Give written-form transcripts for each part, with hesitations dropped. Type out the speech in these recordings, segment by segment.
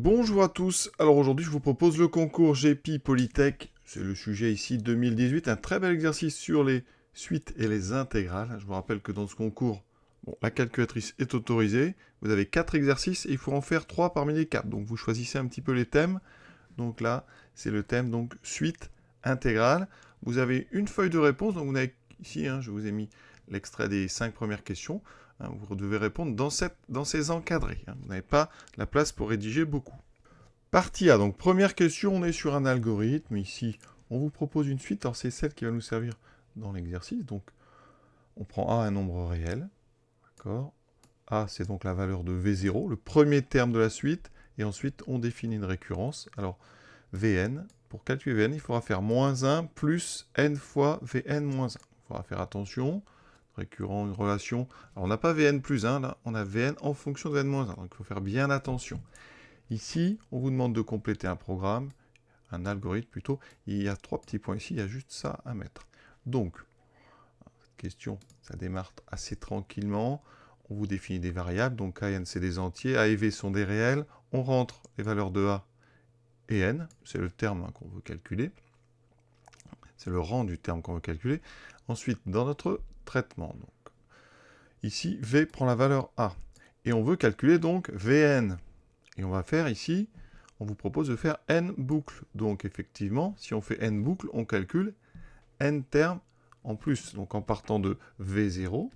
Bonjour à tous, alors aujourd'hui je vous propose le concours GEPI Polytech, c'est le sujet ici 2018, un très bel exercice sur les suites et les intégrales. Je vous rappelle que dans ce concours, la calculatrice est autorisée, vous avez 4 exercices et il faut en faire 3 parmi les 4, donc vous choisissez un petit peu les thèmes. Donc là, c'est le thème donc suite intégrale. Vous avez une feuille de réponse, donc vous avez ici, je vous ai mis l'extrait des 5 premières questions. Vous devez répondre dans ces encadrés. Vous n'avez pas la place pour rédiger beaucoup. Partie A, donc première question, on est sur un algorithme. Ici, on vous propose une suite. Alors c'est celle qui va nous servir dans l'exercice. Donc on prend A, un nombre réel. D'accord. A, c'est donc la valeur de V0, le premier terme de la suite. Et ensuite, on définit une récurrence. Alors, Vn, pour calculer Vn, il faudra faire moins 1 plus n fois Vn moins 1. Il faudra faire attention. Récurrent, une relation. Alors, on n'a pas Vn plus 1, là, on a Vn en fonction de Vn moins 1. Donc, il faut faire bien attention. Ici, on vous demande de compléter un programme, un algorithme plutôt. Il y a 3 petits points ici, il y a juste ça à mettre. Donc, cette question, ça démarre assez tranquillement. On vous définit des variables, donc A et N, c'est des entiers, A et V sont des réels. On rentre les valeurs de A et N, c'est le terme qu'on veut calculer. C'est le rang du terme qu'on veut calculer. Ensuite, dans notre traitement, donc, ici, V prend la valeur A. Et on veut calculer donc Vn. Et on va faire ici, on vous propose de faire n boucles. Donc effectivement, si on fait n boucles, on calcule n termes en plus. Donc en partant de V0,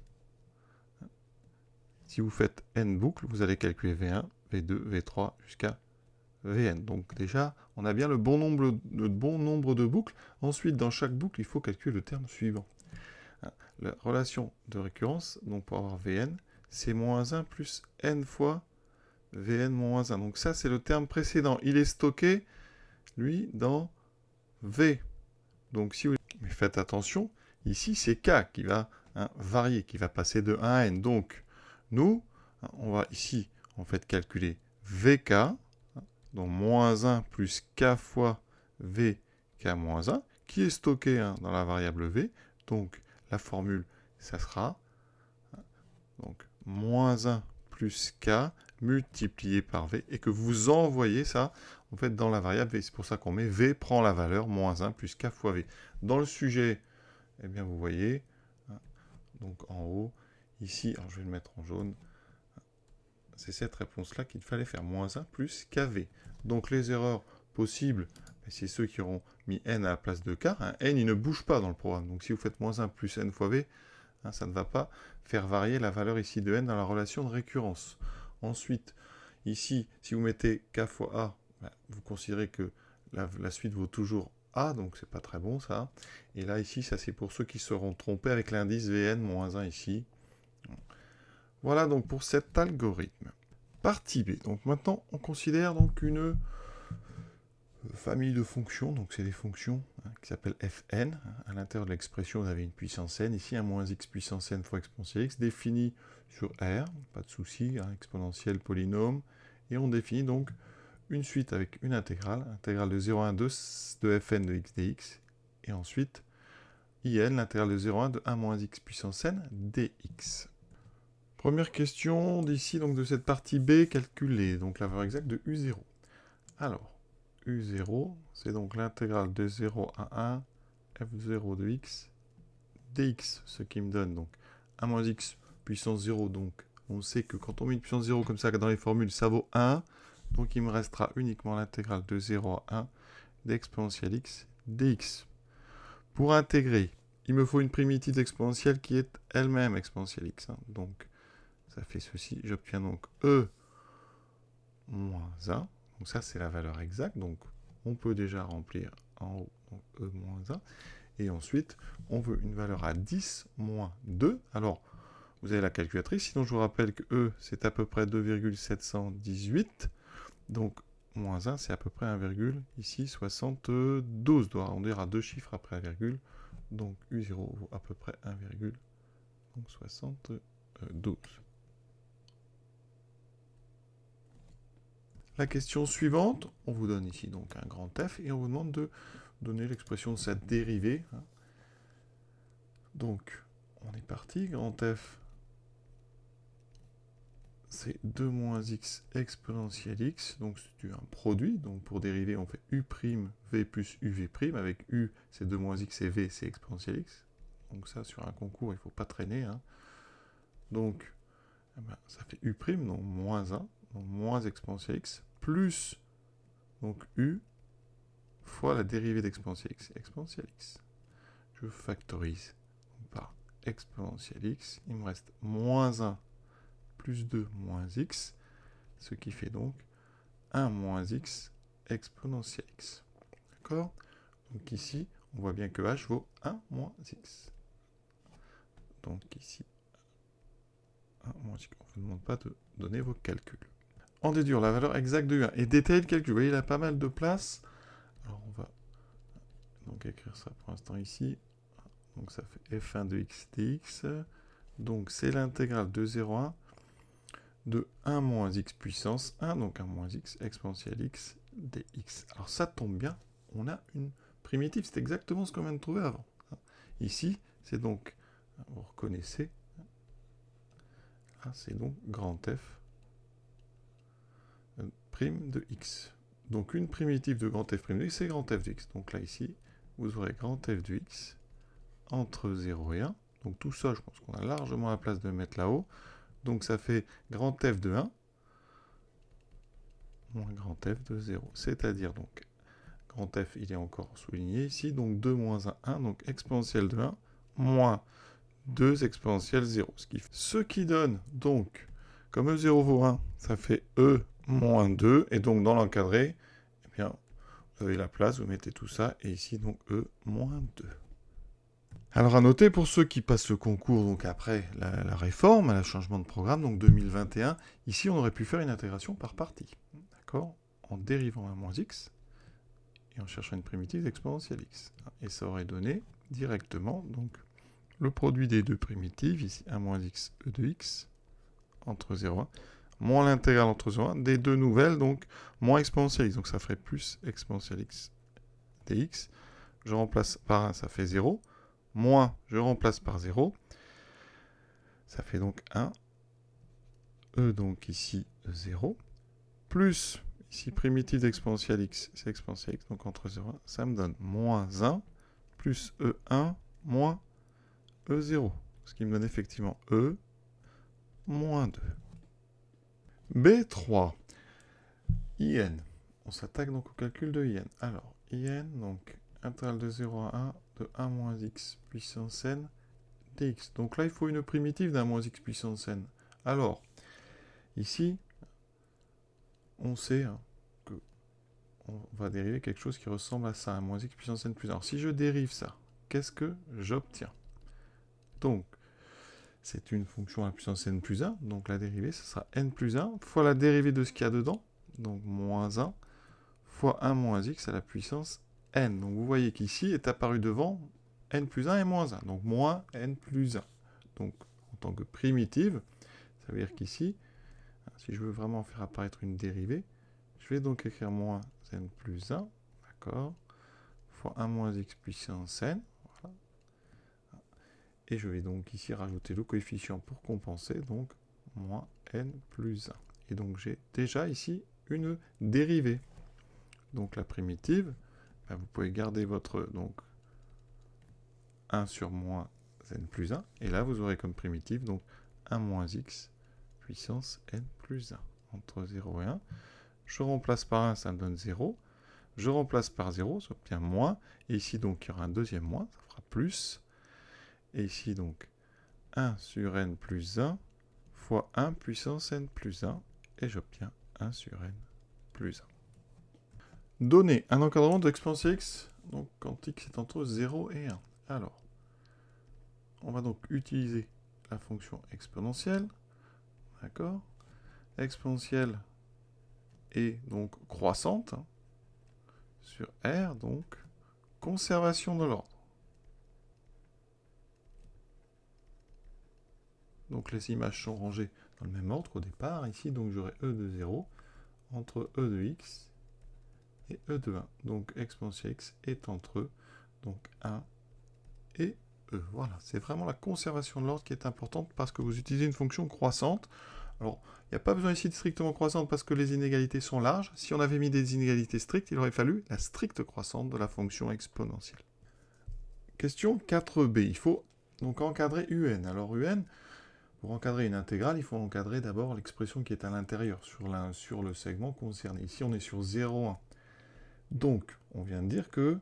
si vous faites n boucles, vous allez calculer V1, V2, V3 jusqu'à Vn. Donc déjà, on a bien le bon nombre de boucles. Ensuite, dans chaque boucle, il faut calculer le terme suivant. La relation de récurrence, donc pour avoir Vn, c'est moins 1 plus n fois Vn-1. Donc ça, c'est le terme précédent. Il est stocké, lui, dans V. Donc si vous... Mais faites attention, ici, c'est K qui va varier, qui va passer de 1 à N. Donc, nous, on va ici, en fait, calculer VK, donc moins 1 plus K fois VK-1, qui est stocké dans la variable V. Donc, la formule, ça sera donc moins 1 plus K multiplié par V, et que vous envoyez ça en fait dans la variable V. C'est pour ça qu'on met V prend la valeur moins 1 plus K fois V. Dans le sujet, eh bien vous voyez, donc en haut, ici, alors je vais le mettre en jaune, c'est cette réponse-là qu'il fallait faire, moins 1 plus KV. Donc les erreurs possibles, c'est ceux qui auront mis N à la place de K. N, il ne bouge pas dans le programme. Donc si vous faites moins 1 plus N fois V, ça ne va pas faire varier la valeur ici de N dans la relation de récurrence. Ensuite, ici, si vous mettez K fois A, vous considérez que la suite vaut toujours A, donc c'est pas très bon ça. Et là, ici, ça c'est pour ceux qui seront trompés avec l'indice Vn-1 ici. Voilà donc pour cet algorithme. Partie B. Donc maintenant, on considère donc une famille de fonctions, donc c'est des fonctions qui s'appellent Fn. À l'intérieur de l'expression, vous avez une puissance n, ici un moins x puissance n fois exponentielle x, définie sur R, pas de souci, exponentielle, polynôme, et on définit donc une suite avec une intégrale de 0 à 1 de Fn de x dx, et ensuite In, l'intégrale de 0 à 1 de 1 moins x puissance n dx. Première question d'ici, donc de cette partie B, calculer donc la valeur exacte de U0. Alors, U0, c'est donc l'intégrale de 0 à 1 f0 de x dx, ce qui me donne donc 1 moins x puissance 0, donc on sait que quand on met une puissance 0 comme ça dans les formules, ça vaut 1, donc il me restera uniquement l'intégrale de 0 à 1 d'exponentielle x dx. Pour intégrer, il me faut une primitive exponentielle qui est elle-même exponentielle x, donc ça fait ceci, j'obtiens donc e moins 1, donc ça c'est la valeur exacte, donc on peut déjà remplir en haut, donc e moins 1, et ensuite on veut une valeur à 10 moins 2, alors vous avez la calculatrice, sinon je vous rappelle que e c'est à peu près 2,718, donc moins 1 c'est à peu près 1, ici 72, on doit arrondir à deux chiffres après la virgule, donc u0 vaut à peu près 1,72. La question suivante, on vous donne ici donc un grand F et on vous demande de donner l'expression de sa dérivée. Donc, on est parti, grand F, c'est 2 moins x exponentielle x, donc c'est un produit, donc pour dériver on fait u' v plus uv', avec u c'est 2 moins x et v c'est exponentielle x, donc ça sur un concours il ne faut pas traîner, hein. Donc eh ben, ça fait u', donc moins 1, donc moins exponentielle x, plus donc u fois la dérivée d'exponentielle x, exponentielle x. Je factorise par exponentielle x, il me reste moins 1 plus 2 moins x, ce qui fait donc 1 moins x exponentielle x. D'accord? Donc ici, on voit bien que h vaut 1 moins x. Donc ici, 1 moins x. On ne vous demande pas de donner vos calculs. En déduire la valeur exacte de u1 et détailler le calcul. Vous voyez, il a pas mal de place. Alors on va donc écrire ça pour l'instant ici. Donc ça fait f1 de x dx. Donc c'est l'intégrale de 0 à 1 de 1 moins x puissance 1, donc 1 moins x exponentielle x dx. Alors ça tombe bien, on a une primitive, c'est exactement ce qu'on vient de trouver avant. Ici, c'est donc, vous reconnaissez, là c'est donc grand F prime de x. Donc une primitive de grand F prime de x, c'est grand F de x. Donc là ici, vous aurez grand F de x entre 0 et 1. Donc tout ça, je pense qu'on a largement la place de mettre là-haut. Donc ça fait grand F de 1 moins grand F de 0. C'est-à-dire donc, grand F, il est encore souligné ici, donc 2 moins 1, 1, donc exponentielle de 1, moins 2 exponentielle 0. Ce qui donne donc, comme E0 vaut 1, ça fait E moins 2, et donc dans l'encadré, eh bien, vous avez la place, vous mettez tout ça, et ici donc E moins 2. Alors à noter pour ceux qui passent le concours donc après la réforme, le changement de programme, donc 2021, ici on aurait pu faire une intégration par partie, d'accord, en dérivant 1 moins x et en cherchant une primitive d'exponentielle x. Et ça aurait donné directement donc le produit des deux primitives, ici 1 moins x e de x entre 0 et 1, moins l'intégrale entre 0 et 1 des deux nouvelles, donc moins exponentielle x, donc ça ferait plus exponentielle x dx. Je remplace par 1, ça fait 0. Moins, je remplace par 0. Ça fait donc 1. E, donc ici 0. Plus, ici primitive d'exponentielle x, c'est exponentielle x, donc entre 0 et 1, ça me donne moins 1, plus E1, moins E0. Ce qui me donne effectivement E, moins 2. B3. IN. On s'attaque donc au calcul de IN. Alors, IN, donc, intégrale de 0 à 1, de 1 moins x puissance n dx. Donc là, il faut une primitive d'un moins x puissance n. Alors, ici, on sait que on va dériver quelque chose qui ressemble à ça, un moins x puissance n plus 1. Alors, si je dérive ça, qu'est-ce que j'obtiens? Donc, c'est une fonction à la puissance n plus 1, donc la dérivée, ce sera n plus 1 fois la dérivée de ce qu'il y a dedans, donc moins 1, fois 1 moins x à la puissance n. Donc vous voyez qu'ici est apparu devant n plus 1 et moins 1, donc moins n plus 1. Donc en tant que primitive, ça veut dire qu'ici, si je veux vraiment faire apparaître une dérivée, je vais donc écrire moins n plus 1, d'accord, fois 1 moins x puissance n, voilà. Et je vais donc ici rajouter le coefficient pour compenser, donc moins n plus 1. Et donc j'ai déjà ici une dérivée. Donc la primitive, ben vous pouvez garder votre donc 1 sur moins n plus 1, et là vous aurez comme primitive donc 1 moins x puissance n plus 1 entre 0 et 1. Je remplace par 1, ça me donne 0. Je remplace par 0, ça obtient moins. Et ici donc il y aura un deuxième moins, ça fera plus. Et ici donc 1 sur n plus 1 fois 1 puissance n plus 1, et j'obtiens 1 sur n plus 1. Donner un encadrement de l'exponentielle x, donc quand x est entre 0 et 1. Alors, on va donc utiliser la fonction exponentielle, d'accord? Exponentielle est donc croissante, sur R, donc conservation de l'ordre. Donc les images sont rangées dans le même ordre au départ, ici donc j'aurai E de 0 entre E de x et E de 1. Donc exponentielle x est entre eux, donc 1 et E. Voilà, c'est vraiment la conservation de l'ordre qui est importante parce que vous utilisez une fonction croissante. Alors, il n'y a pas besoin ici de strictement croissante parce que les inégalités sont larges. Si on avait mis des inégalités strictes, il aurait fallu la stricte croissante de la fonction exponentielle. Question 4b. Il faut donc encadrer un. Alors un, pour encadrer une intégrale, il faut encadrer d'abord l'expression qui est à l'intérieur, sur le segment concerné. Ici, on est sur 0,1. Donc, on vient de dire que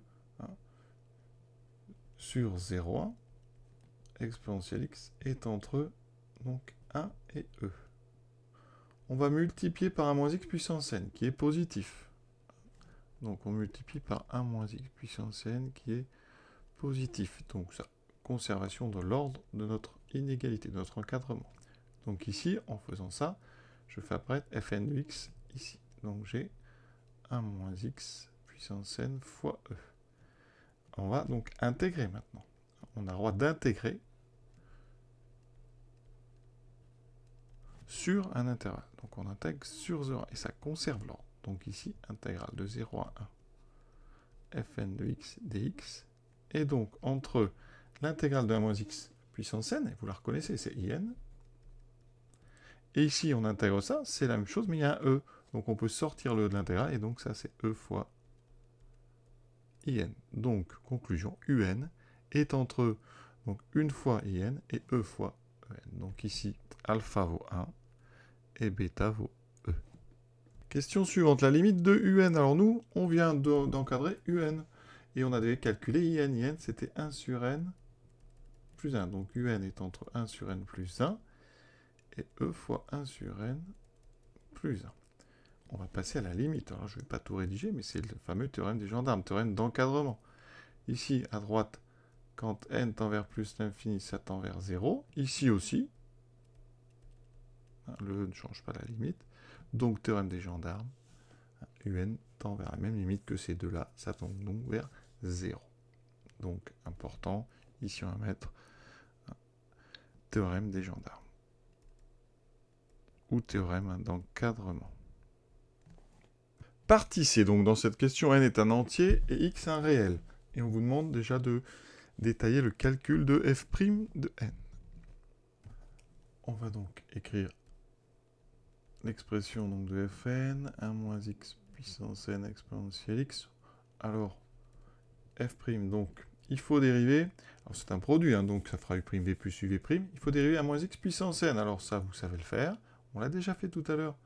sur 0,1, exponentielle x est entre donc 1 et e. On va multiplier par 1 moins x puissance n, qui est positif. Donc on multiplie par 1 moins x puissance n, qui est positif. Donc ça, conservation de l'ordre de notre inégalité, de notre encadrement. Donc ici, en faisant ça, je fais apparaître fn de x ici. Donc j'ai 1 moins x puissance n fois e. On va donc intégrer maintenant. On a le droit d'intégrer sur un intervalle. Donc on intègre sur 0 et ça conserve l'ordre. Donc ici, intégrale de 0 à 1 fn de x dx. Et donc entre l'intégrale de 1 moins x puissance n, et vous la reconnaissez, c'est in. Et ici, on intègre ça, c'est la même chose, mais il y a un e. Donc on peut sortir le e de l'intégrale, et donc ça c'est e fois in. Donc, conclusion, un est entre donc, une fois in et e fois en. Donc ici, alpha vaut 1 et bêta vaut e. Question suivante, la limite de un. Alors nous, on vient d'encadrer un. Et on avait calculé in. In, c'était 1 sur n plus 1. Donc un est entre 1 sur n plus 1 et e fois 1 sur n plus 1. On va passer à la limite. Alors je ne vais pas tout rédiger, mais c'est le fameux théorème des gendarmes, théorème d'encadrement. Ici, à droite, quand n tend vers plus l'infini, ça tend vers 0. Ici aussi, le e ne change pas la limite. Donc, théorème des gendarmes, un tend vers la même limite que ces deux-là, ça tend donc vers 0. Donc, important, ici on va mettre théorème des gendarmes. Ou théorème d'encadrement. Partie C, donc dans cette question, n est un entier et x un réel. Et on vous demande déjà de détailler le calcul de f' de n. On va donc écrire l'expression donc de fn, 1 moins x puissance n exponentielle x. Alors, f', donc, il faut dériver, alors c'est un produit, hein, donc ça fera u'v plus uv', il faut dériver 1 moins x puissance n. Alors ça, vous savez le faire, on l'a déjà fait tout à l'heure,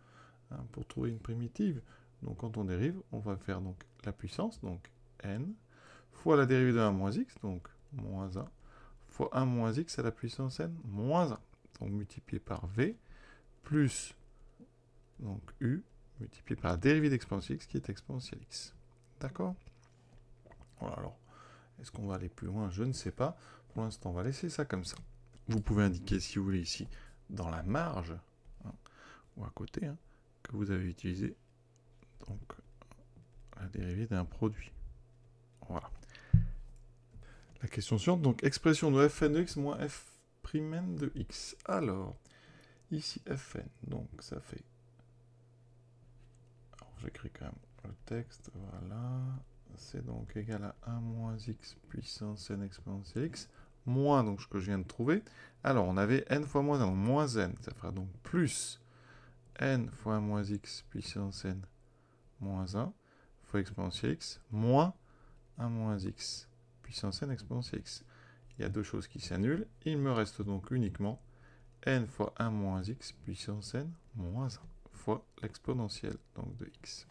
hein, pour trouver une primitive. Donc quand on dérive, on va faire donc la puissance, donc n, fois la dérivée de 1 moins x, donc moins 1, fois 1 moins x à la puissance n, moins 1. Donc multiplié par v, plus donc u, multiplié par la dérivée d'exponentielle x, qui est exponentielle x. D'accord? Voilà, alors, est-ce qu'on va aller plus loin? Je ne sais pas. Pour l'instant, on va laisser ça comme ça. Vous pouvez indiquer, si vous voulez, ici, dans la marge, hein, ou à côté, hein, que vous avez utilisé donc la dérivée d'un produit. Voilà. La question suivante, donc expression de fn de x moins f'n de x. Alors, ici fn, donc ça fait... Alors j'écris quand même le texte, voilà. C'est donc égal à 1 moins x puissance n exponentielle x, moins donc ce que je viens de trouver. Alors on avait n fois moins 1, donc moins n, ça fera donc plus n fois 1 moins x puissance n moins 1 fois exponentielle x, moins 1 moins x puissance n exponentielle x. Il y a deux choses qui s'annulent. Il me reste donc uniquement n fois 1 moins x puissance n moins 1 fois l'exponentielle donc de x.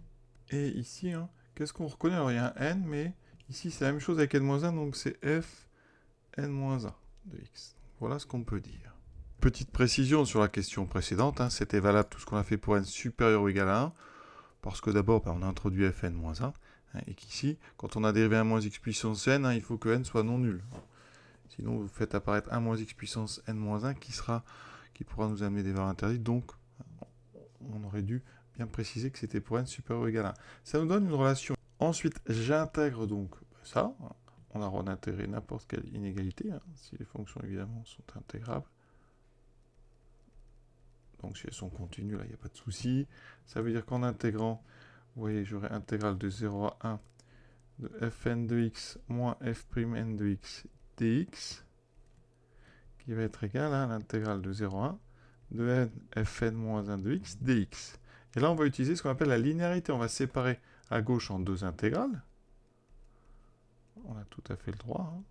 Et ici, hein, qu'est-ce qu'on reconnaît? Alors il y a un n, mais ici c'est la même chose avec n-1, donc c'est f n-1 de x. Voilà ce qu'on peut dire. Petite précision sur la question précédente, hein, c'était valable tout ce qu'on a fait pour n supérieur ou égal à 1, parce que d'abord on a introduit fn-1, hein, et qu'ici, quand on a dérivé 1 moins x puissance n, hein, il faut que n soit non nul. Sinon vous faites apparaître 1 moins x puissance n-1 qui pourra nous amener des valeurs interdites, donc on aurait dû bien préciser que c'était pour n supérieur ou égal à 1. Ça nous donne une relation. Ensuite, j'intègre donc ça. On a le droit d'intégrer n'importe quelle inégalité, hein, si les fonctions évidemment sont intégrables. Donc si elles sont continues, là, il n'y a pas de souci. Ça veut dire qu'en intégrant, vous voyez, j'aurai intégrale de 0 à 1 de fn de x moins f'n de x dx, qui va être égal à l'intégrale de 0 à 1 de n fn moins 1 de x dx. Et là, on va utiliser ce qu'on appelle la linéarité. On va séparer à gauche en deux intégrales. On a tout à fait le droit. Hein.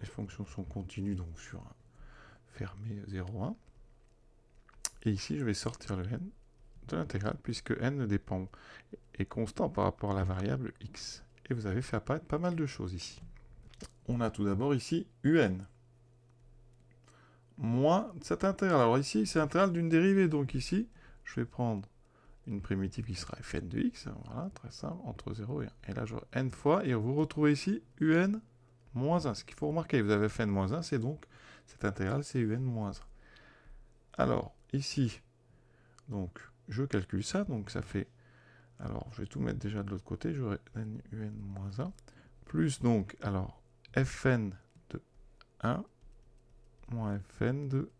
Les fonctions sont continues, donc sur un fermé 0, 1. Et ici, je vais sortir le n de l'intégrale, puisque n ne dépend est constant par rapport à la variable x. Et vous avez fait apparaître pas mal de choses ici. On a tout d'abord ici un moins cette intégrale. Alors ici, c'est l'intégrale d'une dérivée. Donc ici, je vais prendre une primitive qui sera fn de x. Voilà, très simple, entre 0 et 1. Et là, j'aurai n fois. Et vous retrouvez ici un moins 1. Ce qu'il faut remarquer, vous avez fn moins 1, c'est donc cette intégrale, c'est un moins 1. Alors, ici, donc, je calcule ça. Donc, ça fait... Alors, je vais tout mettre déjà de l'autre côté. J'aurai un moins 1. Plus donc, alors, fn de 1 moins fn de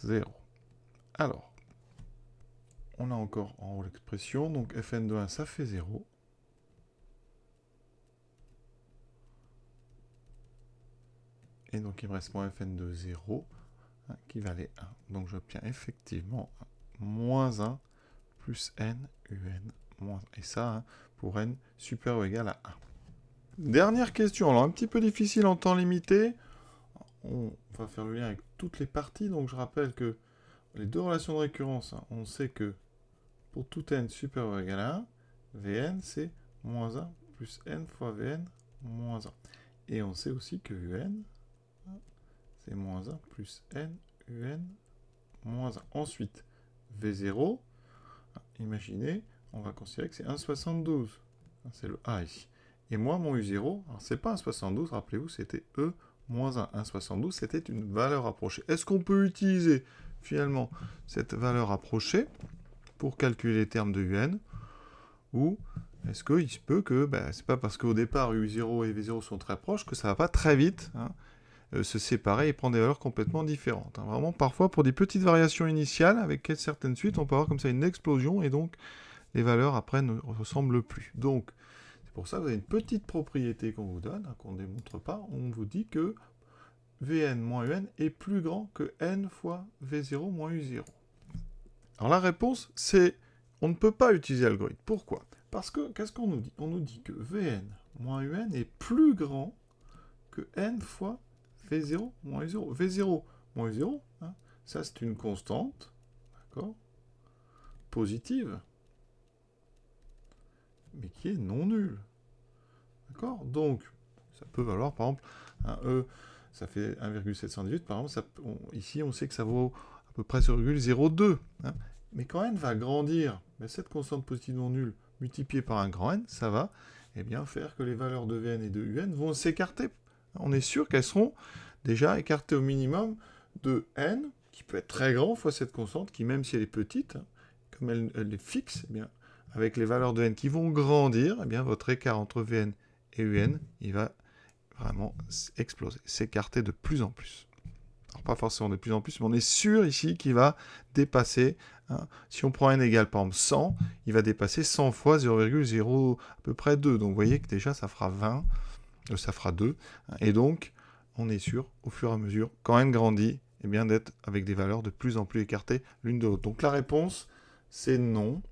0. Alors, on a encore en haut l'expression, donc fn de 1, ça fait 0. Et donc, il me reste moins fn de 0, hein, qui valait 1. Donc, j'obtiens effectivement moins 1 plus n un moins 1. Et ça, hein, pour n supérieur ou égal à 1. Dernière question, alors un petit peu difficile en temps limité. On va faire le lien avec toutes les parties. Donc, je rappelle que les deux relations de récurrence, hein, on sait que pour tout n supérieur ou égal à 1, Vn c'est moins 1 plus n fois Vn moins 1. Et on sait aussi que Un, c'est moins 1 plus n un moins 1. Ensuite, V0, imaginez, on va considérer que c'est 1,72. C'est le A ici. Et moi, mon U0, c'est pas 1,72, rappelez-vous, c'était E moins 1. 1,72, c'était une valeur approchée. Est-ce qu'on peut utiliser finalement cette valeur approchée pour calculer les termes de Un, ou est-ce qu'il se peut que, c'est pas parce qu'au départ U0 et V0 sont très proches que ça va pas très vite se séparer et prendre des valeurs complètement différentes. Hein. Vraiment, parfois, pour des petites variations initiales, avec certaines suites, on peut avoir comme ça une explosion, et donc les valeurs après ne ressemblent plus. Donc, c'est pour ça que vous avez une petite propriété qu'on vous donne, qu'on ne démontre pas, on vous dit que Vn moins Un est plus grand que n fois V0 moins U0. Alors la réponse, c'est on ne peut pas utiliser l'algorithme. Pourquoi? Parce que, qu'est-ce qu'on nous dit? On nous dit que Vn moins Un est plus grand que n fois V0 moins U0. V0 moins U0, hein, ça c'est une constante, d'accord, positive, mais qui est non nulle. D'accord? Donc, ça peut valoir, par exemple, un E, ça fait 1,718, par exemple, ici on sait que ça vaut à peu près 0,02. Hein. Mais quand n va grandir, cette constante positive non nulle multipliée par un grand n, ça va faire que les valeurs de Vn et de Un vont s'écarter. On est sûr qu'elles seront déjà écartées au minimum de n, qui peut être très grand, fois cette constante, qui même si elle est petite, comme elle est fixe, avec les valeurs de n qui vont grandir, votre écart entre Vn et Un, il va vraiment exploser, s'écarter de plus en plus. Alors pas forcément de plus en plus, mais on est sûr ici qu'il va dépasser, si on prend n égale par exemple 100, il va dépasser 100 fois 0,0 à peu près 2. Donc vous voyez que déjà ça fera 20, ça fera 2. Et donc on est sûr, au fur et à mesure, quand n grandit, d'être avec des valeurs de plus en plus écartées l'une de l'autre. Donc la réponse, c'est non.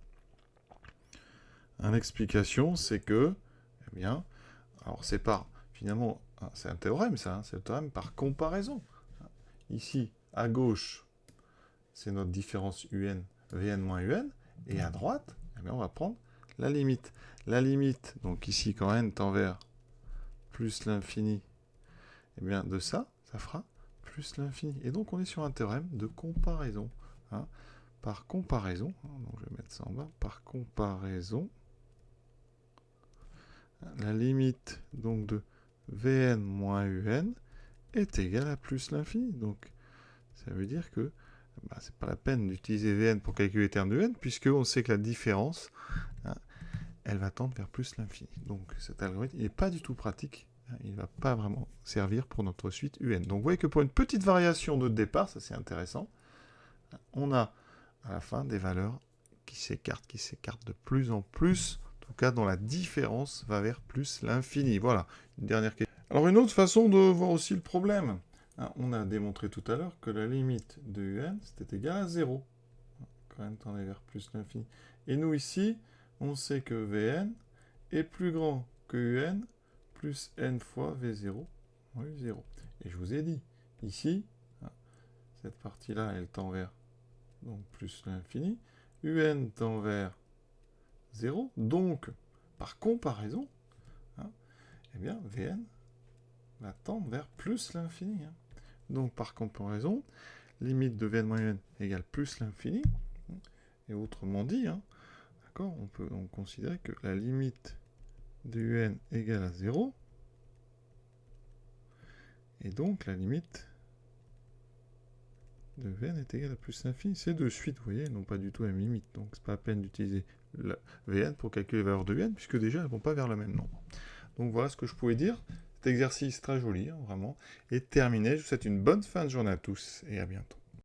L'explication, c'est que, alors c'est par, finalement, c'est un théorème ça, c'est le théorème par comparaison. Ici, à gauche, c'est notre différence Vn moins Un, et à droite, on va prendre la limite. La limite, donc ici, quand n tend vers plus l'infini, de ça fera plus l'infini. Et donc, on est sur un théorème de comparaison. Hein. Par comparaison, donc je vais mettre ça en bas, par comparaison, la limite donc de Vn moins Un est égale à plus l'infini. Donc, ça veut dire que c'est pas la peine d'utiliser Vn pour calculer les termes de n, puisqu'on sait que la différence, elle va tendre vers plus l'infini. Donc, cet algorithme n'est pas du tout pratique. Il ne va pas vraiment servir pour notre suite Un. Donc, vous voyez que pour une petite variation de départ, ça c'est intéressant, on a à la fin des valeurs qui s'écartent de plus en plus, en tout cas dont la différence va vers plus l'infini. Voilà, une dernière question. Alors une autre façon de voir aussi le problème, Hein, on a démontré tout à l'heure que la limite de un, c'était égal à 0. Quand n tend vers plus l'infini. Et nous, ici, on sait que Vn est plus grand que un plus n fois V0 moins U0. Et je vous ai dit, ici, cette partie-là, elle tend vers donc plus l'infini. Un tend vers 0. Donc, par comparaison, eh bien, Vn va tendre vers plus l'infini. Donc, par comparaison, limite de Vn moins Un égale plus l'infini. Et autrement dit, d'accord, on peut donc considérer que la limite de un égale à 0, et donc la limite de Vn est égale à plus l'infini. C'est de suite, vous voyez, non pas du tout la même limite. Donc c'est pas la peine d'utiliser la Vn pour calculer les valeurs de Vn, puisque déjà elles ne vont pas vers le même nombre. Donc voilà ce que je pouvais dire. Cet exercice très joli, vraiment, est terminé. Je vous souhaite une bonne fin de journée à tous, et à bientôt.